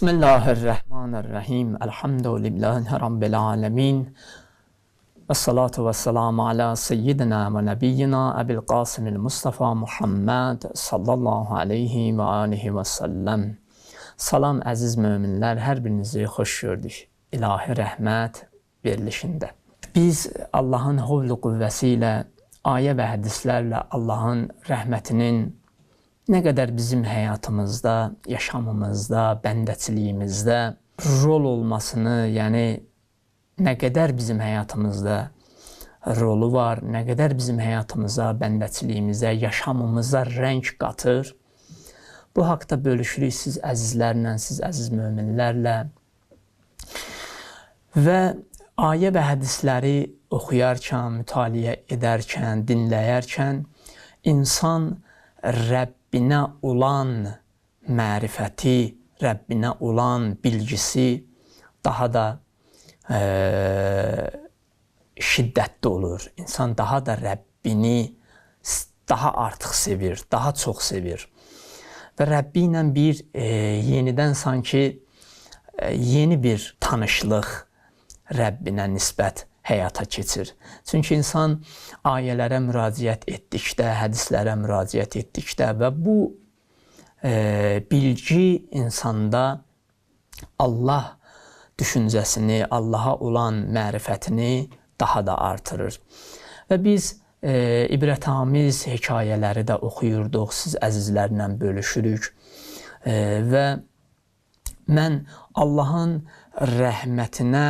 Bismillahirrahmanirrahim. Elhamdülillahi Rabbil alemin. Esselatu vesselamu ala seyyidina ve nebiyyina Ebil Qasimil Mustafa Muhammed sallallahu aleyhi ve aleyhi ve sellem. Salam əziz möminlər, hər birinizi xoş gördük. İlahi rəhmət verilişində. Biz Allahın hovlu qüvvəsi ilə, ayə və hədislərlə Allahın rəhmətinin nə qədər bizim həyatımızda, yaşamımızda, bəndəçiliyimizdə rol olmasını, yəni nə qədər bizim həyatımızda rolu var, nə qədər bizim həyatımıza, bəndəçiliyimizə, yaşamımıza rəng qatır. Bu haqda bölüşürük siz əzizlərlə, siz əziz möminlərlə. Və ayə və hədisləri oxuyarkən, mütaliə edərkən, dinləyərkən insan Rəbbinə olan mərifəti, Rəbbinə olan bilgisi daha da şiddətli olur. İnsan daha da Rəbbini daha artıq sevir, daha çox sevir. Və Rəbbi ilə bir yenidən sanki yeni bir tanışlıq Rəbbinə nisbət həyata keçir. Çünki insan ayələrə müraciət etdikdə, hədislərə müraciət etdikdə və bu bilgi insanda Allah düşüncəsini, Allaha olan mərifətini daha da artırır. Və biz ibrətamiz hekayələri də oxuyurduq, siz əzizlərlə bölüşürük və mən Allahın rəhmətinə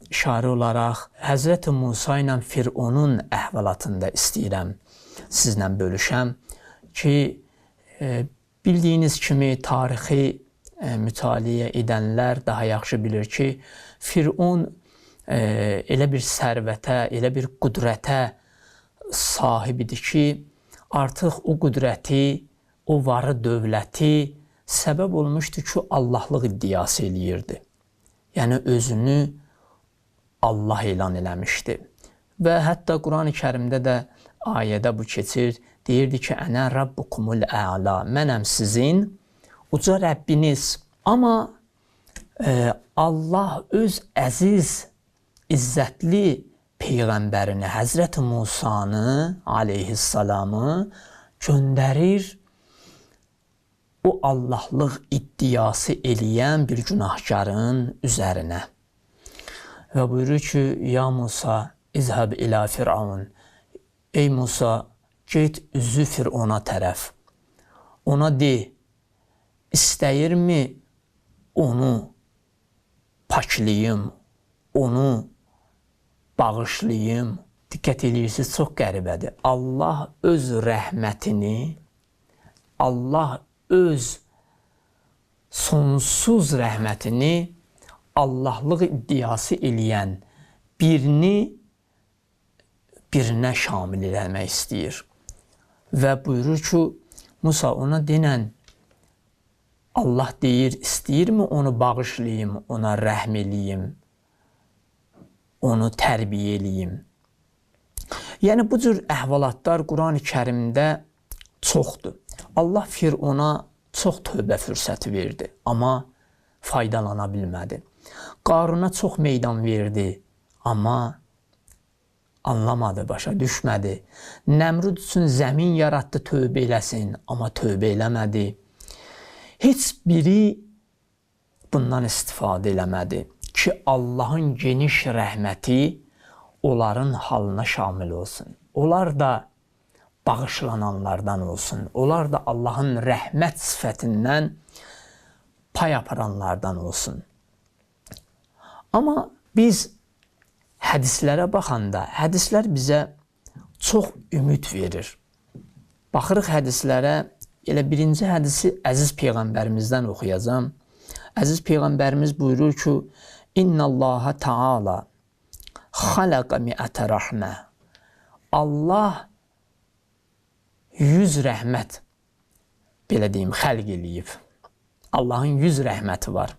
işarə olaraq Həzrəti Musa ilə Fironun əhvalatında istəyirəm sizlə bölüşəm ki, bildiyiniz kimi tarixi mütaliə edənlər daha yaxşı bilir ki, Firon elə bir sərvətə, elə bir qüdrətə sahib idi ki, artıq o qüdrəti, o varı dövləti səbəb olmuşdu ki, Allahlıq iddiası eləyirdi. Yəni özünü Allah elan eləmişdi. Və hətta Quran-ı Kərimdə də ayədə bu keçir. Deyirdi ki, Ənə Rabbukumul Əla, mənəm sizin uca Rəbbiniz. Amma Allah öz əziz, izzətli Peyğəmbərini, Həzrəti Musanı aleyhissalamı göndərir o Allahlıq iddiası eləyən bir günahkarın üzərinə. Və buyurur ki, ya Musa, izhəb ilə Firavun. Ey Musa, get üzü Firona tərəf. Ona de, istəyirmi onu paklıyım, onu bağışlayım. Diqqət edirsiniz, çox qəribədir. Allah öz rəhmətini, Allah öz sonsuz rəhmətini Allahlıq iddiası eləyən birinə şamil eləmək istəyir. Və buyurur ki, Musa ona denən, Allah deyir, istəyirmi onu bağışlayım, ona rəhm eləyim, onu tərbiyə eləyim. Yəni, bu cür əhvalatlar Quran-ı Kərimdə çoxdur. Allah Firona çox tövbə fürsəti verdi, amma faydalana bilmədi. Qaruna çox meydan verdi, amma anlamadı, başa düşmədi. Nəmrud üçün zəmin yaratdı, tövbə eləsin, amma tövbə eləmədi. Heç biri bundan istifadə eləmədi ki, Allahın geniş rəhməti onların halına şamil olsun. Onlar da bağışlananlardan olsun. Onlar da Allahın rəhmət sifətindən pay aparanlardan olsun. Amma biz hədislərə baxanda, hədislər bizə çox ümid verir. Baxırıq hədislərə, elə birinci hədisi əziz Peyğəmbərimizdən oxuyacam. Əziz Peyğəmbərimiz buyurur ki, İnna Allaha Teala xalaqa mi'ətə rəhmə. Allah 100 rəhmət, belə deyim, xəlq eləyib. Allahın 100 rəhməti var.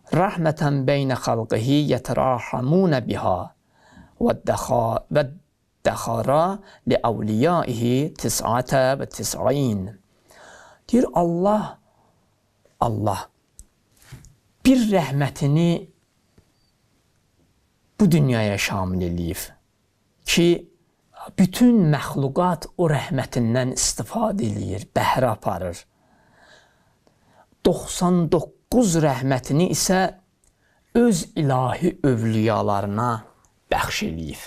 Rəhmətən beynə xalqihi yətərəhamunə biha və dəxara li əvliyaihi tis'ətə və tis'in. Deyir Allah bir rəhmətini bu dünyaya şamil eləyib ki, bütün məxluqat o rəhmətindən istifadə eləyir, bəhrə aparır. 99 rəhmətini isə öz ilahi övliyalarına bəxş eləyib.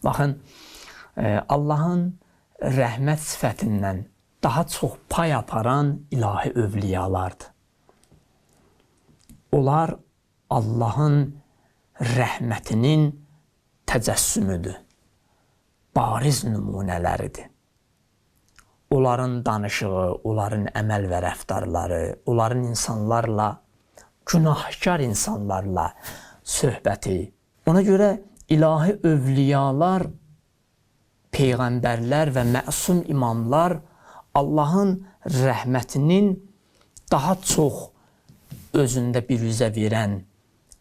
Baxın, Allahın rəhmət sifətindən daha çox pay aparan ilahi övliyalardır. Onlar Allahın rəhmətinin təcəssümüdür, bariz nümunələridir. Onların danışığı, onların əməl və rəftarları, onların insanlarla, günahkar insanlarla söhbəti. Ona görə ilahi övliyalar, peyğəmbərlər və məsum imamlar Allahın rəhmətinin daha çox özündə biruzə verən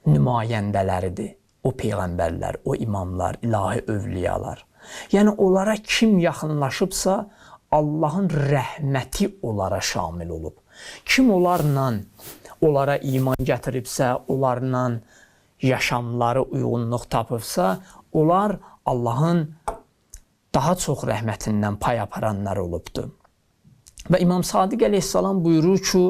nümayəndələridir. O peyğəmbərlər, o imamlar, ilahi övliyalar. Yəni, onlara kim yaxınlaşıbsa, Allahın rəhməti onlara şamil olub. Kim onlara iman gətiribsə, onlarla yaşamları uyğunluq tapıbsa, onlar Allahın daha çox rəhmətindən pay aparanlar olubdur. Və İmam Sadiq əleyhissalam buyurur ki,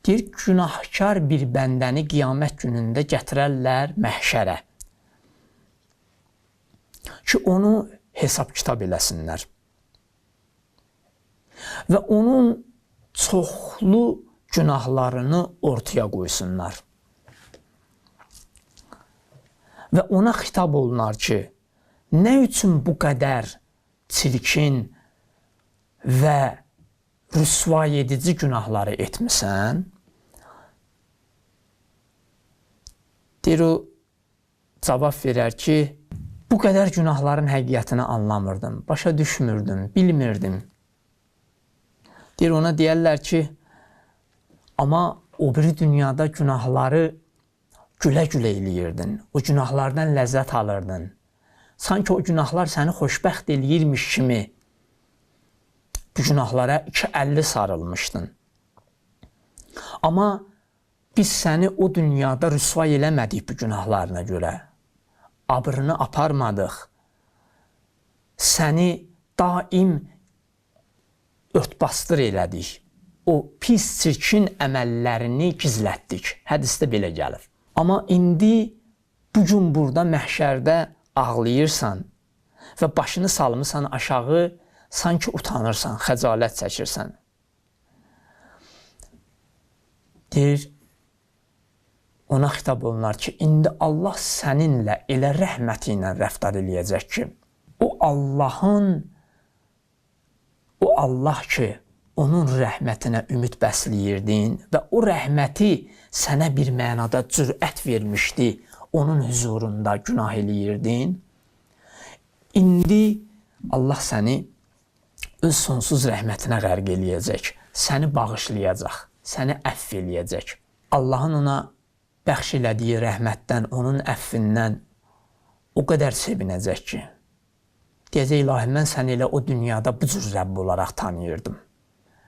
deyir, günahkar bir bəndəni qiyamət günündə gətirərlər məhşərə ki, onu hesab kitab eləsinlər. Və onun çoxlu günahlarını ortaya qoysunlar. Və ona xitab olunar ki, nə üçün bu qədər çirkin və rüsvay edici günahları etmisən? Deyir, o cavab verər ki, bu qədər günahların həqiqətini anlamırdım, başa düşmürdüm, bilmirdim. Deyir, ona deyərlər ki, amma o biri dünyada günahları gülə-gülə eləyirdin, o günahlardan ləzzət alırdın. Sanki o günahlar səni xoşbəxt eləyirmiş kimi bu günahlara 250 sarılmışdın. Amma biz səni o dünyada rüsvay eləmədik bu günahlarına görə. Abrını aparmadıq. Səni daim örtbasdır elədik. O pis, çirkin əməllərini gizlətdik. Hədisdə belə gəlir. Amma indi bugün burada məhşərdə ağlayırsan və başını salmısan aşağı, sanki utanırsan, xəcalət çəkirsən. Deyir, ona xitab olunar ki, indi Allah səninlə elə rəhməti ilə rəftar eləyəcək ki, o Allah ki, onun rəhmətinə ümid bəsləyirdin və o rəhməti sənə bir mənada cürət vermişdi, onun huzurunda günah eləyirdin. İndi Allah səni öz sonsuz rəhmətinə qərq eləyəcək, səni bağışlayacaq, səni əfv eləyəcək. Allahın ona bəxş elədiyi rəhmətdən, onun əfvindən o qədər sevinəcək ki, deyəcək, ilahi, mən səni elə o dünyada bu cür Rəbb olaraq tanıyırdım.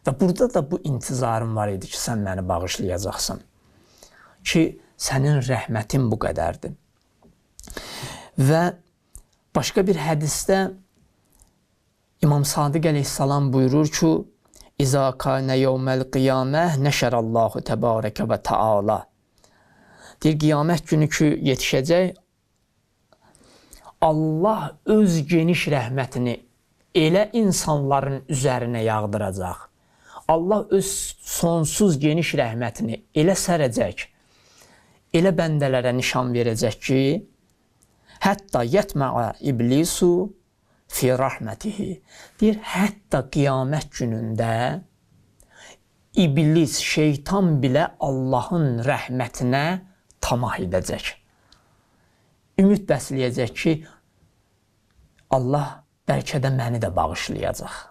Və burada da bu intizarım var idi ki, sən məni bağışlayacaqsan. Ki, sənin rəhmətin bu qədərdir. Və başqa bir hədisdə İmam Sadiq əleyhissalam buyurur ki, İzâ kânə yevməl qiyaməh nəşərəllahu təbarəkə və təala. Deyir, qiyamət günü ki, yetişəcək, Allah öz geniş rəhmətini elə insanların üzərinə yağdıracaq. Allah öz sonsuz geniş rəhmətini elə sərəcək, elə bəndələrə nişan verəcək ki, hətta yətməə iblisu fi rəhmətihi. Deyir, hətta qiyamət günündə iblis, şeytan bilə Allahın rəhmətinə tamah edəcək. Ümid bəsləyəcək ki, Allah bəlkə də məni də bağışlayacaq.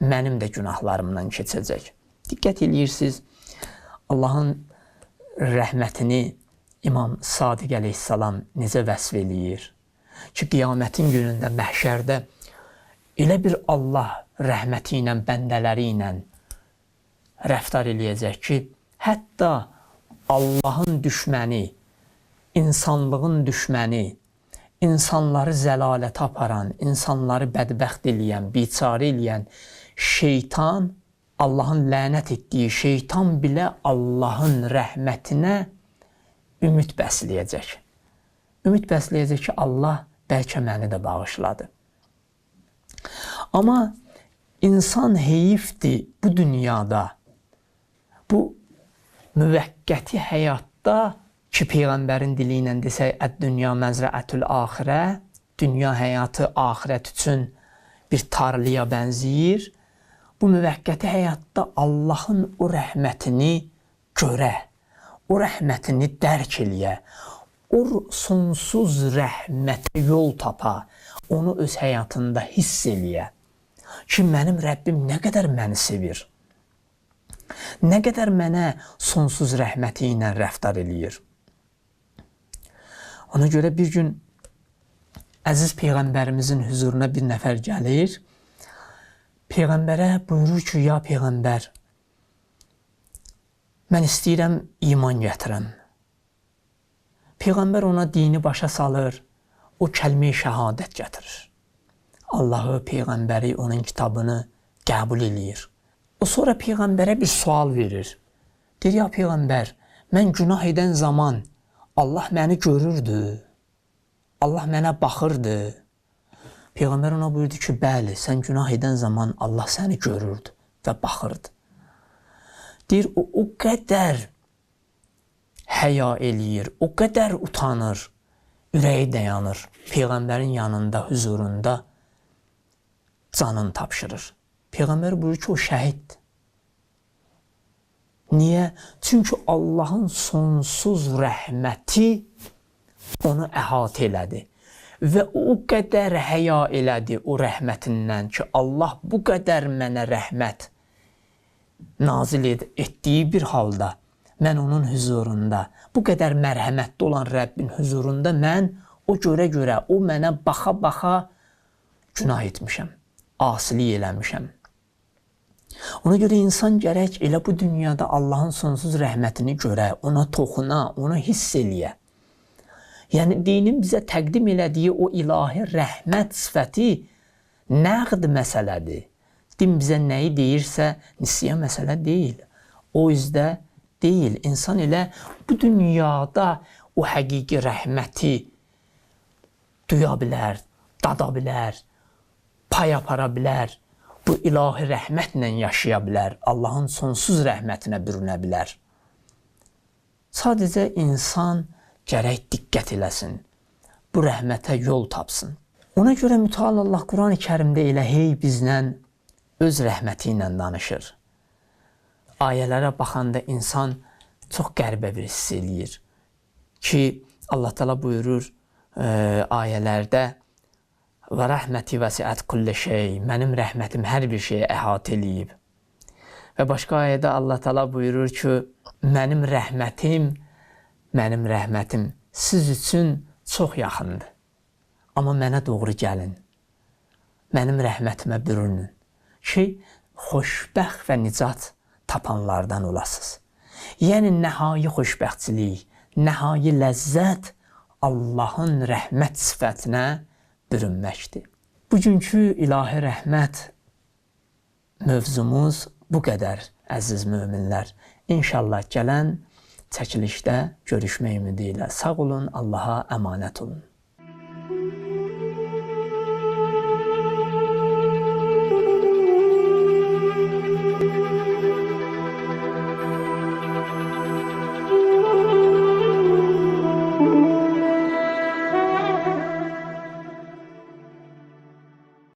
Mənim də günahlarımdan keçəcək. Diqqət eləyirsiniz, Allahın rəhmətini İmam Sadiq əleyhissalam necə vəsf eləyir ki, qiyamətin günündə məhşərdə elə bir Allah rəhməti ilə, bəndələri ilə rəftar eləyəcək ki, hətta Allahın düşməni, insanlığın düşməni, insanları zəlalətə aparan, insanları bədbəxt eləyən, biçarə eləyən şeytan, Allahın lənət etdiyi şeytan bilə Allahın rəhmətinə ümid bəsləyəcək. Ümid bəsləyəcək ki, Allah bəlkə məni də bağışladı. Amma insan heyifdir bu dünyada, bu müvəqqəti həyatda ki, Peyğəmbərin dili ilə desək, əd-dünya məzrəətül axirə, dünya həyatı axirət üçün bir tarlaya bənzəyir. Bu müvəqqəti həyatda Allahın o rəhmətini görə, o rəhmətini dərk eləyə, o sonsuz rəhmətə yol tapa, onu öz həyatında hiss eləyə ki, mənim Rəbbim nə qədər məni sevir, nə qədər mənə sonsuz rəhməti ilə rəftar eləyir. Ona görə bir gün əziz Peyğəmbərimizin huzuruna bir nəfər gəlir, Peyğəmbərə buyurur ki, ya Peyğəmbər, mən istəyirəm iman gətirəm. Peyğəmbər ona dini başa salır, o kəlmə-i şəhadət gətirir. Allahı, Peyğəmbəri, onun kitabını qəbul eləyir. O sonra Peyğəmbərə bir sual verir. Deyir, ya Peyğəmbər, mən günah edən zaman Allah məni görürdü, Allah mənə baxırdı. Peyğəmbər ona buyurdu ki, bəli, sən günah edən zaman Allah səni görürdü və baxırdı. Deyir, o qədər həya eləyir, o qədər utanır, ürəyi dayanır. Peyğəmbərin yanında, huzurunda canını tapşırır. Peyğəmbər buyurur ki, o şəhiddir. Niyə? Çünki Allahın sonsuz rəhməti onu əhatə elədi. Və o qədər həya elədi o rəhmətindən ki, Allah bu qədər mənə rəhmət nazil etdiyi bir halda, mən onun huzurunda, bu qədər mərhəmətli olan Rəbbin huzurunda mən o görə, o mənə baxa-baxa günah etmişəm, asilik eləmişəm. Ona görə insan gərək elə bu dünyada Allahın sonsuz rəhmətini görə, ona toxuna, ona hiss eləyə. Yəni, dinin bizə təqdim elədiyi o ilahi rəhmət sifəti nəqd məsələdir. Din bizə nəyi deyirsə, nisiyə məsələ deyil. O üzdə deyil. İnsan elə bu dünyada o həqiqi rəhməti duya bilər, dada bilər, pay apara bilər. Bu ilahi rəhmətlə yaşaya bilər. Allahın sonsuz rəhmətinə bürünə bilər. Sadəcə insan gərək diqqət eləsin. Bu rəhmətə yol tapsın. Ona görə Mütəal Allah Quran-ı Kərimdə elə hey bizlə öz rəhməti ilə danışır. Ayələrə baxanda insan çox qəribə bir hiss eləyir ki, Allah Teala buyurur ayələrdə və rəhməti vəsiət kulli şey, mənim rəhmətim hər bir şeyi əhatə eləyib. Və başqa ayədə Allah Teala buyurur ki, mənim rəhmətim siz üçün çox yaxındır. Amma mənə doğru gəlin, mənim rəhmətimə bürünün ki, xoşbəxt və nicat tapanlardan olasınız. Yəni, nəhai xoşbəxtçilik, nəhai ləzzət Allahın rəhmət sifətinə bürünməkdir. Bugünkü ilahi rəhmət mövzumuz bu qədər, əziz möminlər. İnşallah gələn çəkilişdə görüşmək ümidi ilə sağ olun, Allaha əmanət olun.